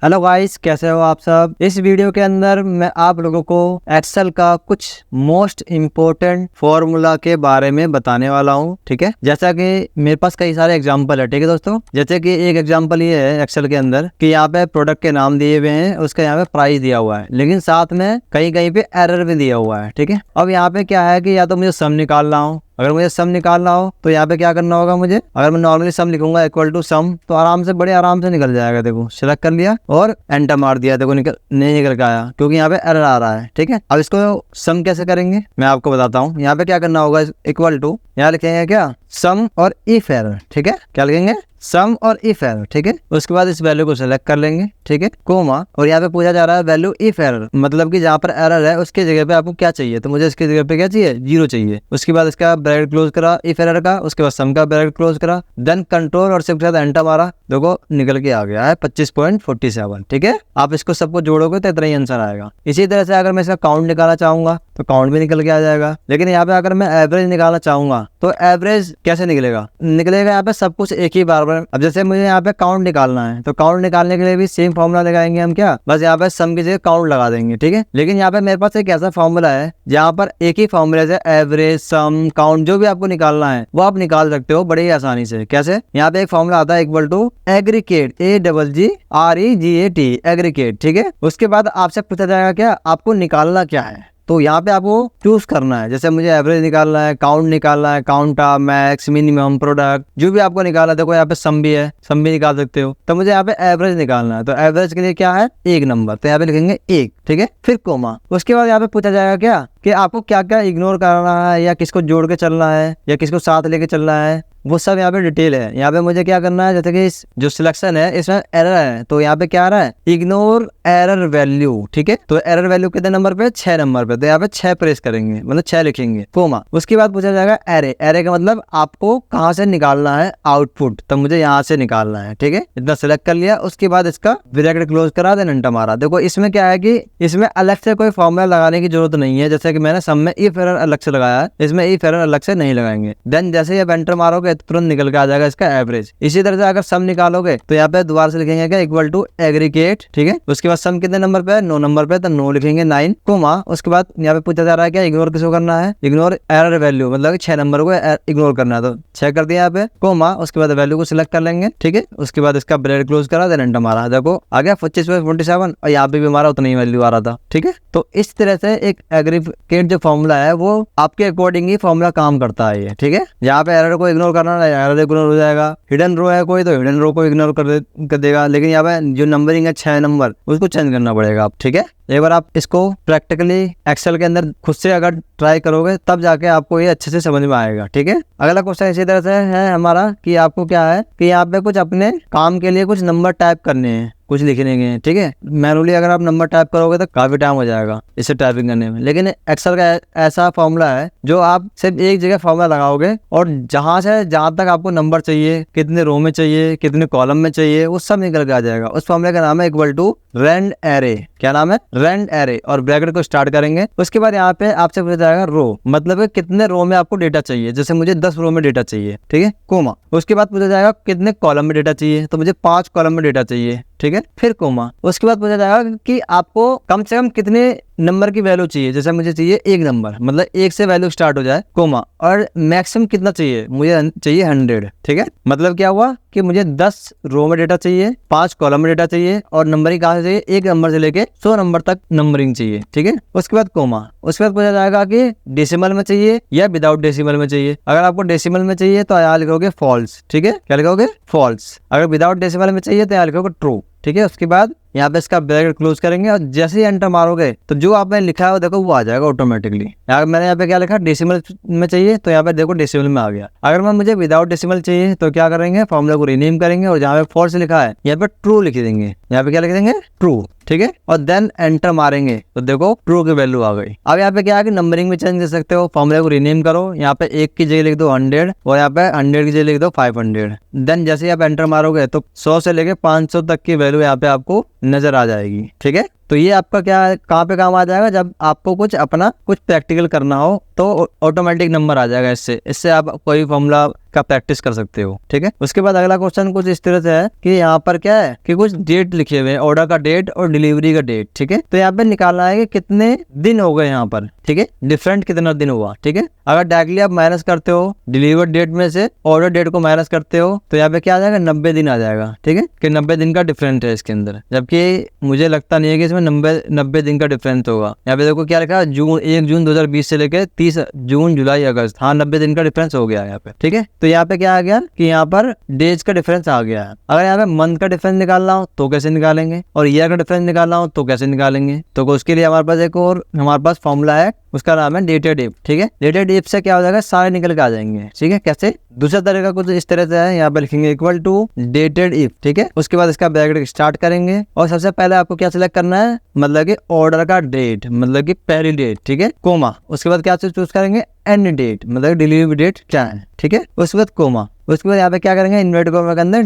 Hello guys, कैसे हो आप सब। इस वीडियो के अंदर मैं आप लोगों को एक्सेल का कुछ मोस्ट इम्पोर्टेंट फॉर्मूला के बारे में बताने वाला हूँ। ठीक है, जैसा कि मेरे पास कई सारे एग्जांपल है। ठीक है दोस्तों, जैसे कि एक एग्जांपल ये है एक्सेल के अंदर कि यहाँ पे प्रोडक्ट के नाम दिए हुए हैं, उसका यहाँ पे प्राइस दिया हुआ है, लेकिन साथ में कहीं कहीं पे एरर भी दिया हुआ है। ठीक है, अब यहाँ पे क्या है कि या तो मुझे सम निकालना हो, अगर मुझे सम निकालना हो तो यहाँ पे क्या करना होगा मुझे, अगर मैं नॉर्मली सम लिखूंगा इक्वल टू सम तो आराम से बड़े आराम से निकल जाएगा। देखो सिलेक्ट कर लिया और एंटर मार दिया, देखो नहीं निकल के आया क्योंकि यहाँ पे एरर आ रहा है। ठीक है, अब इसको सम कैसे करेंगे मैं आपको बताता हूँ। यहाँ पे क्या करना होगा, इक्वल टू यहाँ लिखेंगे क्या, सम और इफ एरर। ठीक है, क्या लिखेंगे, सम और इफ एरर। ठीक है, उसके बाद इस वैल्यू को सिलेक्ट कर लेंगे। ठीक है, कोमा, और यहाँ पे पूछा जा रहा है वैल्यू इफ एरर, मतलब कि जहाँ पर एरर है उसके जगह पे आपको क्या चाहिए, तो मुझे इसकी जगह पे क्या चाहिए, 0 चाहिए। उसके बाद इसका ब्रैकेट क्लोज करा इफ एरर का, उसके बाद सम का ब्रैकेट क्लोज करा, देन कंट्रोल और शिफ्ट के साथ एंटर मारा, देखो निकल के आ गया है 25.47। ठीक है, आप इसको सबको जोड़ोगे तो इतना ही आंसर आएगा। इसी तरह से अगर मैं इसका काउंट निकालना चाहूंगा तो काउंट भी निकल के आ जाएगा, लेकिन यहाँ पे अगर मैं एवरेज निकालना चाहूंगा तो एवरेज कैसे निकलेगा, यहाँ पे सब कुछ एक ही बार। अब जैसे मुझे यहाँ पे काउंट निकालना है तो काउंट निकालने के लिए भी सेम फॉर्मूला लगाएंगे हम, क्या बस यहाँ पे सम की जगह काउंट लगा देंगे। ठीक है, लेकिन यहाँ पे मेरे पास एक ऐसा फॉर्मूला है जहाँ पर एक ही फॉर्मूले से एवरेज, सम, काउंट जो भी आपको निकालना है वो आप निकाल सकते हो बड़े ही आसानी से। कैसे, यहाँ पे एक फॉर्मूला आता है equal to aggregate, AGGREGAT, aggregate. ठीक है, उसके बाद आपसे पूछा जाएगा क्या आपको निकालना क्या है, तो यहाँ पे आपको चूज करना है। जैसे मुझे एवरेज निकालना है, काउंट निकालना है, काउंट, मैक्स, मिनिमम, प्रोडक्ट, जो भी आपको निकालना है। देखो यहाँ पे सम भी है, सम भी निकाल सकते हो। तो मुझे यहाँ पे एवरेज निकालना है, तो एवरेज के लिए क्या है, एक नंबर, तो यहाँ पे लिखेंगे 1। ठीक है, फिर कोमा, उसके बाद यहाँ पे पूछा जाएगा क्या कि आपको क्या क्या इग्नोर करना है, या किसको जोड़ के चलना है, या किसको साथ लेके चलना है, वो सब यहाँ पे डिटेल है। यहाँ पे मुझे क्या करना है, जैसे कि जो सिलेक्शन है इसमें एरर है, तो यहाँ पे क्या आ रहा है, इग्नोर एरर वैल्यू। ठीक है, तो एरर वैल्यू कितने नंबर पे, 6 नंबर पे, तो यहाँ पे 6 प्रेस करेंगे, मतलब 6 लिखेंगे, कोमा। उसके बाद पूछा जाएगा एरे, एरे का मतलब आपको कहाँ से निकालना है आउटपुट, तो मुझे यहाँ से निकालना है। ठीक है, इतना सिलेक्ट कर लिया, उसके बाद इसका ब्रैकेट क्लोज करा, देन एंटर मारा। देखो इसमें क्या है कि इसमें अलग से कोई फॉर्मूला लगाने की जरूरत नहीं है, जैसे कि मैंने सम में इफ एरर अलग से लगाया है, इसमें इफ एरर अलग से नहीं लगाएंगे। देन जैसे ही आप एंटर मारोगे तुरंत निकल के आ जाएगा इसका एवरेज। इसी तरह से अगर सम निकालोगे तो यहाँ पे दोबारा से लिखेंगे क्या, इक्वल टू एग्रीगेट। ठीक है, उसके बाद सम कितने नंबर पे है, 9 नंबर पे, तो 9 लिखेंगे, 9 कोमा। उसके बाद यहाँ पे पूछा जा रहा है क्या, इग्नोर किसको करना है, इग्नोर एरर वैल्यू, मतलब 6 नंबर को इग्नोर करना है, तो 6 कर दिया यहाँ पे, कोमा। उसके बाद वैल्यू को सिलेक्ट कर लेंगे। ठीक है, उसके बाद इसका ब्रैकेट क्लोज करा, देन एंटर मारा, देखो आ गया 25.47, और यहाँ पे भी हमारा उतना ही वैल्यू आ रहा था। ठीक है, तो इस तरह से एक एग्रीगेट जो फॉर्मूला है वो आपके अकॉर्डिंग ही फॉर्मूला काम करता है ये। ठीक है, यहाँ पे एरर को इग्नोर करना है, एरर इग्नोर हो जाएगा। हिडन रो है कोई तो हिडन रो को इग्नोर कर देगा, लेकिन यहाँ पे जो नंबरिंग है 6 नंबर उसको चेंज करना पड़ेगा आप। ठीक है, एक बार आप इसको प्रैक्टिकली एक्सेल के अंदर खुद से अगर ट्राई करोगे तब जाके आपको ये अच्छे से समझ में आएगा। ठीक है, अगला क्वेश्चन इसी तरह से है हमारा कि आपको क्या है कि यहाँ पे कुछ अपने काम के लिए कुछ नंबर टाइप करने हैं, कुछ लिखने के। ठीक है, मैनुअली अगर आप नंबर टाइप करोगे तो काफी टाइम हो जाएगा इसे टाइपिंग करने में, लेकिन एक्सेल का ऐसा फॉर्मूला है जो आप सिर्फ एक जगह फॉर्मूला लगाओगे और जहां से जहां तक आपको नंबर चाहिए, कितने रो में चाहिए, कितने कॉलम में चाहिए, वो सब निकल के आ जाएगा। उस फॉर्मूले का नाम है इक्वल टू रेंड एरे। क्या नाम है, रेंड एरे, और ब्रैकेट को स्टार्ट करेंगे। उसके बाद यहाँ पे आपसे पूछा जाएगा रो, मतलब कितने रो में आपको डेटा चाहिए, जैसे मुझे 10 रो में डेटा चाहिए। ठीक है, कोमा। उसके बाद पूछा जाएगा कितने कॉलम में डेटा चाहिए, तो मुझे 5 कॉलम में डेटा चाहिए। ठीक है, फिर कोमा। उसके बाद पूछा जाएगा कि आपको कम से कम कितने नंबर की वैल्यू चाहिए, जैसे मुझे चाहिए 1 नंबर, मतलब 1 से वैल्यू स्टार्ट हो जाए, कोमा। और मैक्सिमम कितना चाहिए, मुझे चाहिए 100। ठीक है, मतलब क्या हुआ कि मुझे 10 रो में डेटा चाहिए, 5 कॉलम में डेटा चाहिए, और नंबरिंग कहाँ से चाहिए, 1 नंबर से लेके 100 नंबर तक नंबरिंग चाहिए। ठीक है, उसके बाद कोमा। उसके बाद पूछा जाएगा कि डेसिमल में चाहिए या विदाउट डेसिमल में चाहिए। अगर आपको डेसिमल में चाहिए तो यहाँ लिखोगे फॉल्स। ठीक है, क्या लिखोगे, फॉल्स। अगर विदाउट डेसिमल में चाहिए तो यहाँ लिखोगे ट्रू। ठीक है, उसके बाद यहाँ पे इसका ब्रैकेट क्लोज करेंगे, और जैसे ही एंटर मारोगे तो जो आपने लिखा है देखो वो आ जाएगा ऑटोमेटिकली। मैंने यहाँ पे क्या लिखा, डेसिमल में चाहिए, तो यहाँ पे देखो डेसिमल में आ गया। अगर मैं मुझे विदाउट डेसिमल चाहिए तो क्या करेंगे, फॉर्मूला को रीनेम करेंगे, और जहाँ पे फॉल्स लिखा है यहाँ पे ट्रू लिख देंगे। यहाँ पे क्या लिख देंगे, ट्रू। ठीक है, और देन एंटर मारेंगे तो देखो ट्रू की वैल्यू आ गई। अब यहाँ पे क्या है कि नंबरिंग में चेंज कर सकते हो, फॉर्मूला को रीनेम करो, यहाँ पे 1 की जगह लिख दो 100, और यहाँ पे 100 की जगह लिख दो 500। देन जैसे ही आप एंटर मारोगे तो 100 से लेके 500 तक की वैल्यू यहाँ पे आपको नजर आ जाएगी। ठीक है, तो ये आपका क्या है, कहाँ पे काम आ जाएगा, जब आपको कुछ अपना कुछ प्रैक्टिकल करना हो तो ऑटोमेटिक नंबर आ जाएगा। इससे आप कोई फॉर्मूला का प्रैक्टिस कर सकते हो, ठीक है। उसके बाद अगला क्वेश्चन कुछ इस तरह से है कि यहाँ पर क्या है कि कुछ डेट लिखे हुए हैं, ऑर्डर का डेट और डिलीवरी का डेट, ठीक है। तो यहाँ पे निकालना है कि कितने दिन हो गए यहाँ पर, ठीक है, डिफरेंट कितना दिन हुआ, ठीक है। अगर डायरेक्टली आप माइनस करते हो डिलीवर डेट में से ऑर्डर डेट को माइनस करते हो तो यहाँ पे क्या आ जाएगा, 90 दिन आ जाएगा, ठीक है, कि 90 दिन का डिफरेंट है इसके अंदर। जबकि मुझे लगता नहीं है कि इसमें 90 दिन का डिफरेंस होगा। यहाँ पे देखो क्या लिखा है, 1 जून 2020 से लेकर 30 जून जुलाई अगस्त, हाँ 90 दिन का डिफरेंस हो गया है यहाँ पे, ठीक है। तो यहाँ पे क्या आ गया कि यहाँ पर डेज का डिफरेंस आ गया है। अगर यहाँ पे मंथ का डिफरेंस निकालना हो तो कैसे निकालेंगे, और ईयर का डिफरेंस निकालना हो तो कैसे निकालेंगे। तो उसके लिए हमारे पास एक और हमारे पास फॉर्मूला है, उसका नाम है डेटेड इफ, ठीक है। डेटेड इफ से क्या हो जाएगा, सारे निकल के आ जाएंगे, ठीक है। कैसे, दूसरा तरीका कुछ इस तरह से है, यहाँ पे लिखेंगे इक्वल टू डेटेड इफ, ठीक है। उसके बाद इसका ब्रैकेट स्टार्ट करेंगे और सबसे पहले आपको क्या सिलेक्ट करना है, मतलब कि ऑर्डर का डेट, मतलब कि पहली डेट, ठीक है, कोमा। उसके बाद क्या चूज करेंगे, एंड डेट, मतलब डिलीवरी डेट क्या है, ठीक है। उसके बाद कोमा। उसके बाद यहाँ पे क्या करेंगे, इन्वर्टेड कोमा के अंदर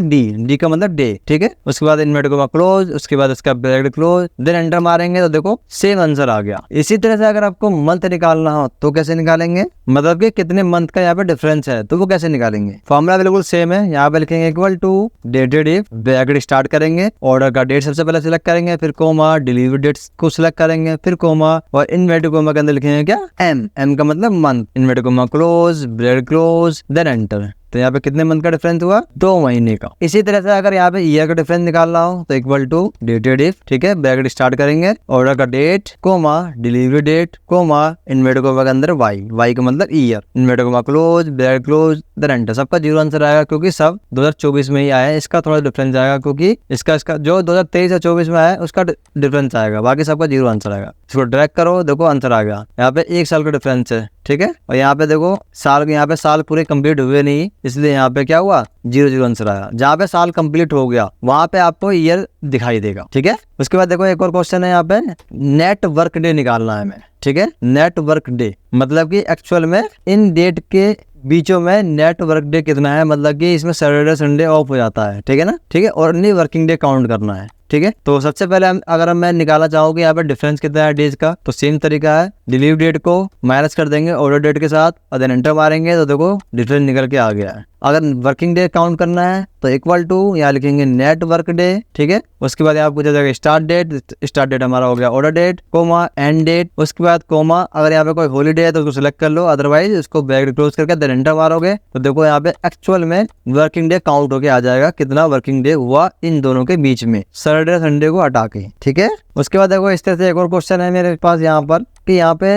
डी का मतलब डे, ठीक है। उसके बाद इन्वर्टेड कोमा क्लोज, उसके बाद इसका ब्रैकेट क्लोज, देन एंटर मारेंगे तो देखो सेम आंसर आ गया। इसी तरह से अगर आपको मंथ निकालना हो तो कैसे निकालेंगे, मतलब कि कितने मंथ का यहाँ पे डिफरेंस है तो वो कैसे निकालेंगे। फॉर्मूला बिल्कुल सेम है, यहाँ पे लिखेंगे equal to dated if, bracket start करेंगे, ऑर्डर का डेट सबसे पहले सिलेक्ट करेंगे, फिर कोमा, डिलीवरी डेट को सिलेक्ट करेंगे, फिर कोमा, और इन्वर्टेड कोमा के अंदर लिखेंगे क्या, एम का मतलब month, inverted comma close, bracket close, then enter. तो यहाँ पे कितने मंथ का डिफरेंस हुआ, 2 महीने का। इसी तरह से अगर यहाँ पे ईयर का डिफरेंस निकालना हो तो इक्वल टू डेटेड इफ, ठीक है, ब्रैकेट स्टार्ट करेंगे, ऑर्डर का date, comma, delivery date, comma, inverted comma के अंदर वाई का मतलब year, inverted comma close, bracket close, then enter. सबका 0 आंसर आएगा क्योंकि सब 2024 में ही आया है। इसका थोड़ा डिफरेंस आएगा क्योंकि इसका जो 2023 या 24 में आया है उसका डिफरेंस आएगा, बाकी सबका 0 आंसर आएगा। इसको ड्रैग करो, देखो आंसर आ गया। यहाँ पे 1 साल का डिफरेंस है, ठीक है, और यहाँ पे देखो यहाँ पे साल पूरे कंप्लीट हुए नहीं, इसलिए यहाँ पे क्या हुआ, 0 आंसर आया। जहाँ पे साल कंप्लीट हो गया वहां पे आपको ईयर दिखाई देगा, ठीक है। उसके बाद देखो एक और क्वेश्चन है, यहाँ पे नेट वर्क डे निकालना है हमें, ठीक है। नेट वर्क डे मतलब कि एक्चुअल में इन डेट के बीचों में नेट वर्क डे कितना है, मतलब कि इसमें सैटरडे संडे ऑफ हो जाता है, ठीक है ना, ठीक है, और नहीं वर्किंग डे काउंट करना है, ठीक है। तो सबसे पहले अगर मैं निकालना चाहूँ कि यहाँ पे डिफरेंस कितना है डेज का, तो सेम तरीका है, डिलीवरी डेट को माइनस कर देंगे ऑर्डर डेट के साथ और देन एंटर मारेंगे तो देखो डिफरेंस निकल के आ गया है। अगर वर्किंग डे काउंट करना है तो इक्वल टू यहाँ लिखेंगे नेट वर्क डे, ठीक है। उसके बाद यहाँ पूछा जाएगा स्टार्ट डेट हमारा हो गया order date, comma, and date, उसके बाद कोमा। अगर यहाँ पे कोई हॉलीडे है तो उसको सिलेक्ट कर लो, अदरवाइज उसको ब्रैकेट क्लोज करके देन एंटर मारोगे तो देखो यहाँ पे एक्चुअल में वर्किंग डे काउंट होके आ जाएगा, कितना वर्किंग डे हुआ इन दोनों के बीच में, सैटरडे संडे को हटा के, ठीक है। उसके बाद देखो इस तरह से एक और क्वेश्चन है मेरे पास यहाँ पर कि यहाँ पे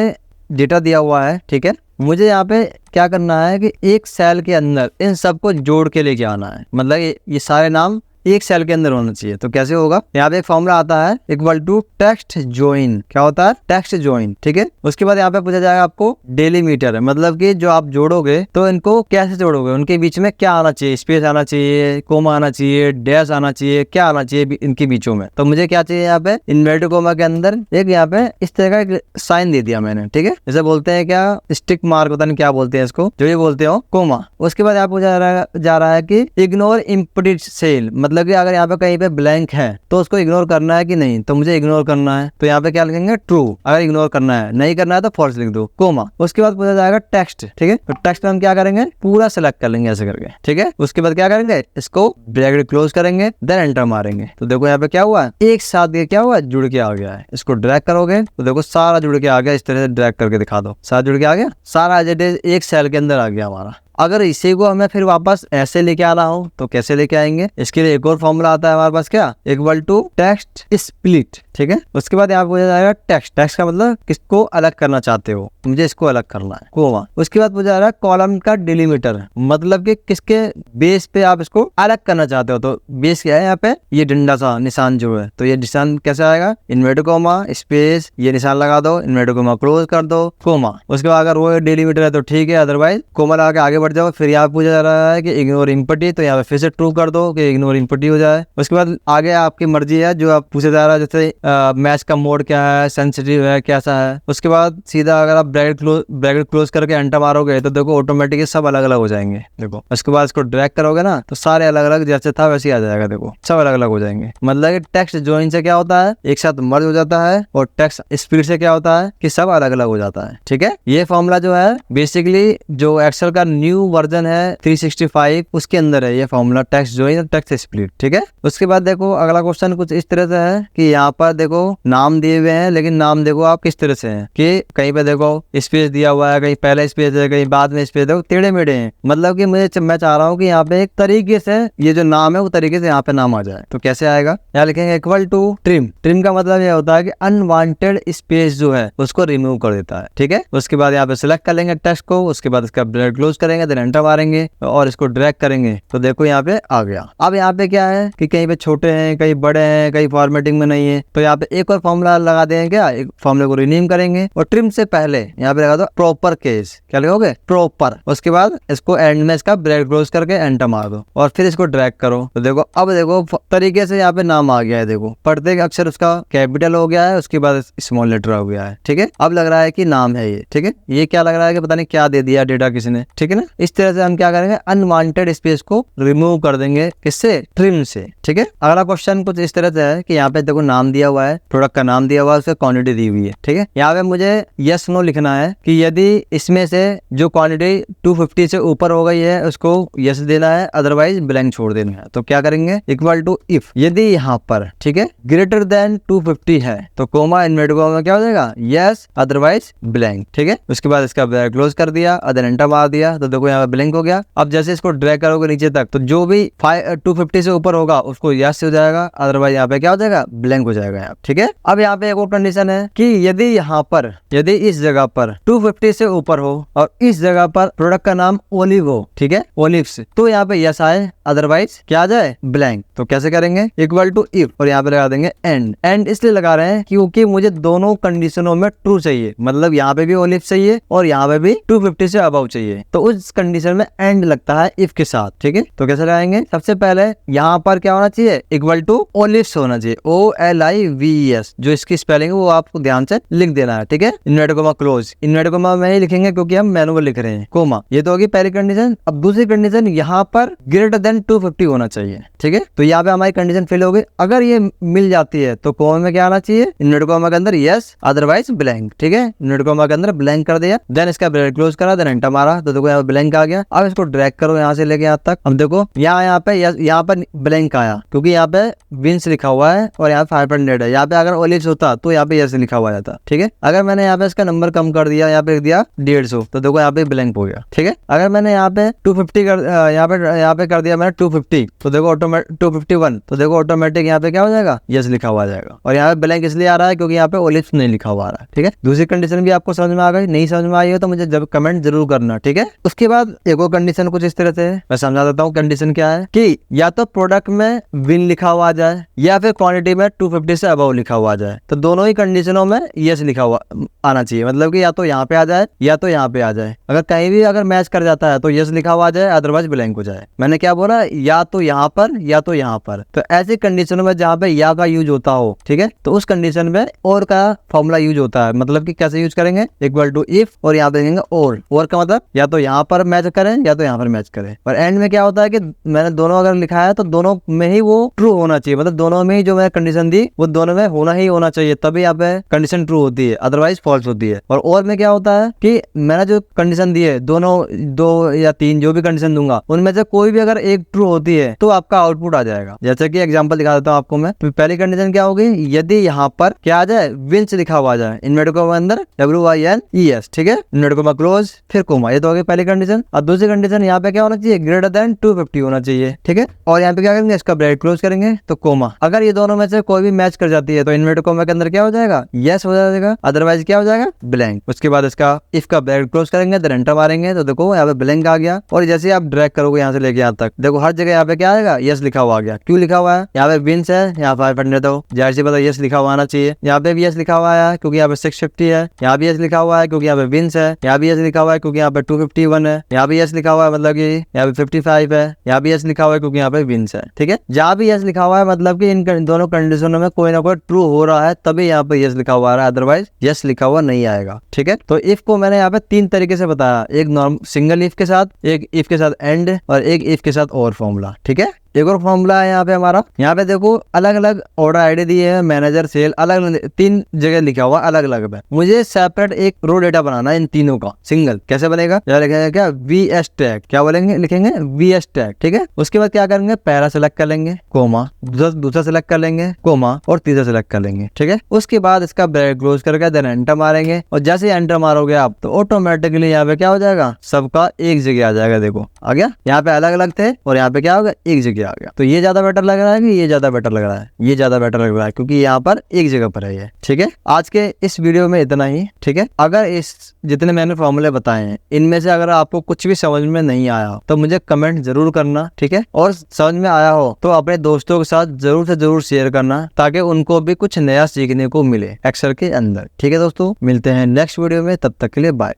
डेटा दिया हुआ है, ठीक है। मुझे यहाँ पे क्या करना है कि एक सेल के अंदर इन सबको जोड़ के लेके आना है, मतलब ये सारे नाम एक सेल के अंदर होना चाहिए। तो कैसे होगा, यहाँ पे एक फॉर्मूला आता है इक्वल टू टेक्स्ट ज्वाइन। क्या होता है, टेक्स्ट ज्वाइन, ठीक है। उसके बाद यहाँ पे पूछा जाएगा आपको डेलीमीटर, मतलब कि जो आप जोड़ोगे तो इनको कैसे जोड़ोगे, उनके बीच में क्या आना चाहिए, स्पेस आना चाहिए, कोमा आना चाहिए, डैश आना चाहिए, क्या आना चाहिए इनके बीचों में। तो मुझे क्या चाहिए, यहाँ पे इन्वर्टेड कोमा के अंदर एक यहाँ पे इस तरह का एक साइन दे दिया मैंने, ठीक है। जैसे बोलते हैं क्या, स्टिक मार्क, पता नहीं क्या बोलते हैं इसको, जो ये बोलते हो कोमा। उसके बाद यहाँ पूछा जा रहा है कि इग्नोर इम्प्लीट सेल, मतलब कि अगर यहाँ पे कहीं पे ब्लैंक है तो उसको इग्नोर करना है कि नहीं, तो मुझे इग्नोर करना है। तो यहाँ पे क्या लिखेंगे, ट्रू। अगर इग्नोर करना है, नहीं करना है तो फॉल्स लिख दो, कोमा। उसके बाद पूछा जाएगा टेक्स्ट, ठीक है। तो टेक्स्ट में हम क्या करेंगे, पूरा सेलेक्ट कर लेंगे ऐसे करके, ठीक है। उसके बाद क्या करेंगे, इसको ब्रैकेट क्लोज करेंगे, देन एंटर मारेंगे तो देखो यहाँ पे क्या हुआ, एक साथ क्या हुआ, जुड़ के आ गया है। इसको ड्रैग करोगे तो देखो सारा जुड़ के आ गया। इस तरह से ड्रैग करके दिखा दो, सारा जुड़ के आ गया, सारा एज इट इज एक सेल के अंदर आ गया हमारा। अगर इसी को हमें फिर वापस ऐसे लेके आना हो तो कैसे लेके आएंगे, इसके लिए एक और फॉर्मूला आता है हमारे पास, क्या, इक्वल टू टेक्स्ट स्प्लिट, ठीक है। उसके बाद यहाँ पूछा जाएगा टेक्स्ट का मतलब किसको अलग करना चाहते हो, मुझे इसको अलग करना है, कोमा। उसके बाद पूछा जा रहा है कॉलम का डिलीमीटर, मतलब कि किसके बेस पे आप इसको अलग करना चाहते हो। तो बेस क्या है यहाँ पे, ये डंडा सा निशान जो है, तो ये निशान कैसे आएगा, इन्वर्टेड कोमा स्पेस, ये निशान लगा दो, इन्वर्टेड कोमा क्लोज कर दो, कोमा। उसके बाद अगर वो डिलीमीटर है तो ठीक है, अदरवाइज कोमा लगा के आगे बढ़ जाओ, फिर यहाँ पूछा जा रहा है कि इग्नोर इम्पटी, तो यहाँ पे फिर से ट्रू कर दो कि इग्नोर इम्पटी हो जाए। उसके बाद आगे आपकी मर्जी है, जो आप पूछा जा रहा है जैसे मैच का मोड क्या है, सेंसिटिव है, कैसा है। उसके बाद सीधा अगर आप ब्रैकेट क्लोज करके एंटर मारोगे तो देखो ऑटोमेटिकली सब अलग अलग हो जाएंगे। देखो उसके बाद इसको ड्रैग करोगे ना तो सारे अलग अलग जैसे था वैसे ही आ जाएगा। देखो सब अलग अलग हो जाएंगे। मतलब कि टेक्स्ट ज्वाइन से क्या होता है, एक साथ मर्ज हो जाता है, और टेक्स्ट स्पीड से क्या होता है कि सब अलग अलग हो जाता है। ठीक है, ये फॉर्मूला जो है बेसिकली जो एक्सेल का न्यू वर्जन है 365 उसके अंदर है ये फॉर्मूला, टेक्स्ट ज्वाइन और टेक्स्ट स्प्लिट। ठीक है, उसके बाद देखो अगला क्वेश्चन कुछ इस तरह से है कि यहाँ पर देखो नाम दिए हुए हैं, लेकिन नाम देखो आप किस तरह से हैं कि कहीं पे देखो स्पेस दिया हुआ है, कहीं पहले स्पेस है, कहीं बाद में स्पेस, देखो टेढ़े मेढ़े हैं। मतलब कि मैं चाह रहा हूँ कि यहाँ पे एक तरीके से ये जो नाम है वो तरीके से यहाँ पे नाम आ जाए। तो कैसे आएगा, यहाँ लिखेंगे इक्वल टू ट्रिम। ट्रिम का मतलब ये होता है कि अनवांटेड स्पेस जो है उसको रिमूव कर देता है। ठीक है, उसके बाद यहाँ पे सिलेक्ट कर लेंगे टेक्स्ट को, उसके बाद इसका ब्रैकेट क्लोज करेंगे, देन एंटर मारेंगे और इसको ड्रैग करेंगे तो देखो यहाँ पे आ गया। अब यहाँ पे क्या है कि कहीं पे छोटे हैं, कहीं बड़े हैं, कहीं फॉर्मेटिंग में नहीं है, तो यहाँ पे एक और फॉर्मूला लगा देंगे, क्या एक फॉर्मूले को रिनेम करेंगे और ट्रिम से पहले यहाँ पे लगा दो प्रॉपर केस। क्या लिखोगे, प्रॉपर। उसके बाद इसको एंड में इसका ब्रैकेट क्लोज करके एंटर मार दो और फिर इसको ड्रैग करो तो देखो अब देखो तरीके से यहाँ पे नाम आ गया है। देखो पढ़ते अक्षर उसका कैपिटल हो गया है, उसके बाद स्मॉल लेटर हो गया है। ठीक है, अब लग रहा है कि नाम है ये। ठीक है, ये क्या लग रहा है कि पता नहीं क्या दे दिया डेटा किसी ने। ठीक है ना, इस तरह से हम क्या करेंगे, अनवांटेड स्पेस को रिमूव कर देंगे, किससे, ट्रिम से। ठीक है, अगला क्वेश्चन कुछ इस तरह से है कि यहाँ पे देखो नाम दिया हुआ है, प्रोडक्ट का नाम दिया हुआ है, उसका क्वांटिटी दी हुई है। ठीक है, यहाँ पे मुझे यस नो लिखना है कि यदि इसमें से जो क्वांटिटी 250 से ऊपर हो गई है उसको यस देना है, अदरवाइज ब्लैंक छोड़ देना है। तो क्या करेंगे, इक्वल टू इफ यदि यहाँ पर ठीक है ग्रेटर देन 250 है तो कोमा इनवर्टेड कोमा में क्या हो जाएगा, यस अदरवाइज ब्लैंक। ठीक है, उसके बाद इसका क्लोज कर दिया, अदर एंटर मार दिया तो देखो यहाँ पे ब्लैंक हो गया। अब जैसे इसको ड्रैग करोगे नीचे तक तो जो भी 250 से ऊपर होगा उसको यस हो जाएगा, अदरवाइज यहाँ पे क्या हो जाएगा, ब्लैंक हो जाएगा यहाँ। ठीक है, अब यहाँ पे एक और कंडीशन है कि यदि यहाँ पर यदि इस जगह पर 250 से ऊपर हो और इस जगह पर प्रोडक्ट का नाम ओलिव हो, ठीक है ओलिव्स, तो यहाँ पे यस आए, अदरवाइज क्या आ जाए, ब्लैंक। तो कैसे करेंगे, इक्वल टू इफ और यहाँ पे लगा देंगे एंड। एंड इसलिए लगा रहे हैं क्योंकि मुझे दोनों कंडीशनों में ट्रू चाहिए, मतलब यहाँ पे भी ओलिव चाहिए और यहाँ पे भी 250 से अबव चाहिए, तो उस कंडीशन में एंड लगता है इफ के साथ। ठीक है, तो कैसे लगाएंगे, सबसे पहले यहाँ पर क्या होना चाहिए, इक्वल टू ओलिव्स होना चाहिए, OLIVES, जो इसकी स्पेलिंग है वो आपको ध्यान से लिख देना है। ठीक है, inverted comma close, inverted comma में ही लिखेंगे क्योंकि हम मैनुअल लिख रहे हैं, कोमा। ये तो होगी पहली कंडीशन। अब दूसरी कंडीशन, यहाँ पर ग्रेटर देन 250 होना चाहिए। ठीक है, तो यहाँ पे हमारी कंडीशन फिल हो गई। अगर ये मिल जाती है तो कोमा में क्या आना चाहिए, इनवर्टेड कोमा के अंदर यस अदरवाइज ब्लैंक। ठीक है, इनवर्टेड कोमा के अंदर ब्लैंक कर दिया, देन इसका ब्रैकेट क्लोज करा, देन एंटर मारा तो देखो यहाँ पे ब्लैंक आ गया। अब इसको ड्रैग करो यहाँ से लेके यहाँ तक, अब देखो यहाँ पर ब्लैंक आया क्योंकि यहाँ पे विंस लिखा हुआ है और यहाँ 500 है। यहाँ पे अगर ओलिव्स होता तो यहाँ पे यस लिखा हुआ जाता। ठीक है, अगर मैंने यहाँ पे इसका नंबर कम कर दिया, यहाँ पे दिया 150 तो देखो यहाँ पे ब्लैंक हो गया। ठीक है, अगर मैंने यहाँ पे 250 कर यहाँ पे कर दिया मैंने 250 तो देखो ऑटोमेटिक 251 तो देखो ऑटोमेटिक यहाँ पे क्या हो जाएगा, यस लिखा हुआ जाएगा। और यहाँ पे ब्लैंक इसलिए आ रहा है क्योंकि यहाँ पे ओलिव्स नहीं लिखा हुआ आ रहा है। ठीक है, दूसरी कंडीशन भी आपको समझ में आ गई, नहीं समझ में आई हो तो मुझे जब कमेंट जरूर करना। ठीक है, उसके बाद एक और कंडीशन कुछ इस तरह से है, मैं समझा देता हूँ। कंडीशन क्या है कि या तो प्रोडक्ट में विन लिखा हुआ आ जाए या फिर क्वांटिटी में 250 से अबव लिखा हुआ आ जाए, तो दोनों ही कंडीशनों में यस लिखा हुआ आना चाहिए। मतलब कि या तो यहाँ पे आ जाए या तो यहाँ पे आ जाए। अगर कहीं भी अगर मैच कर जाता है तो यस लिखा हुआ आ जाए, अदरवाइज ब्लैंक हो जाए। मैंने क्या बोला, या तो यहाँ पर या तो यहाँ पर। तो ऐसी कंडीशनों में जहाँ पे या का यूज होता हो, ठीक है, तो उस कंडीशन में और का फॉर्मूला यूज होता है। मतलब कि कैसे यूज करेंगे, इक्वल टू इफ और यहाँ पे देंगे और का मतलब या तो यहाँ पर मैच करें या तो यहाँ पर मैच करें। और एंड में क्या होता है कि मैंने दोनों अगर लिखा है तो दोनों में ही वो ट्रू होना चाहिए, मतलब दोनों में ही जो मैंने कंडीशन दी वो दोनों में होना ही होना चाहिए, तभी यहाँ पे कंडीशन ट्रू होती है, अदरवाइज फॉल्स होती है। और में क्या होता है कि मैंने जो कंडीशन दी है, दोनों 2 या 3 जो भी कंडीशन दूंगा उनमें से कोई भी अगर एक ट्रू होती है तो आपका आउटपुट आ जाएगा। जैसे कि एग्जांपल दिखा देता हूँ आपको मैं। तो पहली कंडीशन क्या होगी, यदि यहाँ पर क्या आ जाए, विंस लिखा हुआ आ जाए, इनवर्टेड कोमा अंदर WINES। ठीक है, इनवर्टेड कोमा क्लोज फिर कोमा, ये तो होगी पहली कंडीशन। और दूसरी कंडीशन यहाँ पे क्या होना चाहिए, ग्रेटर देन 250 होना चाहिए। ठीक है, और यहाँ पे क्या करेंगे, इसका ब्रैकेट क्लोज करेंगे तो कोमा। अगर ये दोनों में से कोई भी मैच कर जाती है तो इनवर्टेड कोमा के अंदर क्या हो जाएगा, यस हो जाएगा, अदरवाइज क्या हो जाएगा, ब्लैंक। उसके बाद इसका इफ का ब्रैकेट क्लोज करेंगे, देन एंटर मारेंगे तो देखो यहाँ पे ब्लैंक आ गया। और जैसे आप ड्रैग करोगे यहाँ से लेके यहाँ तक, देखो हर जगह यहाँ पे क्या आएगा, यस लिखा हुआ आ गया। क्यों लिखा हुआ है, यहाँ पे विंस है, यहाँ 500 हो, जाहिर सी बात है यस लिखा हुआ आना चाहिए। यहाँ पे भी यस लिखा हुआ है क्योंकि यहाँ पे 650 है, यहाँ भी यस लिखा हुआ है क्योंकि यहाँ पे विंस है, यहाँ भी यस लिखा हुआ है क्योंकि यहाँ पे 251 है, है, यहाँ भी यस लिखा हुआ है मतलब कि यहाँ पे 55 है, यहाँ भी यस लिखा हुआ है क्योंकि यहाँ पे विंस है। ठीक है, जहाँ भी यस लिखा हुआ है मतलब कि इन दोनों कंडीशनों में कोई ना कोई ट्रू हो रहा है तभी यहाँ पे यस लिखा हुआ है, अदरवाइज यस लिखा हुआ नहीं आएगा। ठीक है, तो इफ को मैंने यहाँ पे 3 तरीके से बताया, एक नॉर्मल सिंगल इफ के साथ, एक इफ के साथ एंड और एक इफ के साथ और फॉर्मूला। ठीक है, एक और फॉर्मूला है यहाँ पे हमारा, यहाँ पे देखो अलग अलग ऑर्डर आईडी दिए हैं, मैनेजर सेल अलग अलग 3 जगह लिखा हुआ अलग अलग पे। मुझे सेपरेट एक रो डेटा बनाना है इन तीनों का सिंगल। कैसे बनेगा, यहाँ लिखेंगे क्या VS टैग, क्या बोलेंगे लिखेंगे VS टैग। ठीक है, उसके बाद क्या करेंगे, पहला सेलेक्ट कर लेंगे कोमा, दूसरा सेलेक्ट कर लेंगे कोमा और तीसरा सेलेक्ट कर लेंगे। ठीक है, उसके बाद इसका ब्रैकेट क्लोज करके देन एंटर मारेंगे और जैसे एंटर मारोगे आप तो ऑटोमेटिकली यहाँ पे क्या हो जाएगा, सबका एक जगह आ जाएगा। देखो आ गया, यहाँ पे अलग अलग थे और यहाँ पे क्या होगा, एक जगह आ गया। तो ये ज्यादा बेटर लग रहा है कि ये ज्यादा बेटर लग रहा है, ये ज्यादा बेटर लग रहा है क्योंकि यहाँ पर एक जगह पर है ये। ठीक है, आज के इस वीडियो में इतना ही। ठीक है, अगर इस जितने मैंने फॉर्मूले बताए हैं इनमें से अगर आपको कुछ भी समझ में नहीं आया तो मुझे कमेंट जरूर करना। ठीक है, और समझ में आया हो तो अपने दोस्तों के साथ जरूर से जरूर शेयर करना ताकि उनको भी कुछ नया सीखने को मिले एक्सेल के अंदर। ठीक है दोस्तों, मिलते हैं नेक्स्ट वीडियो में, तब तक के लिए बाय।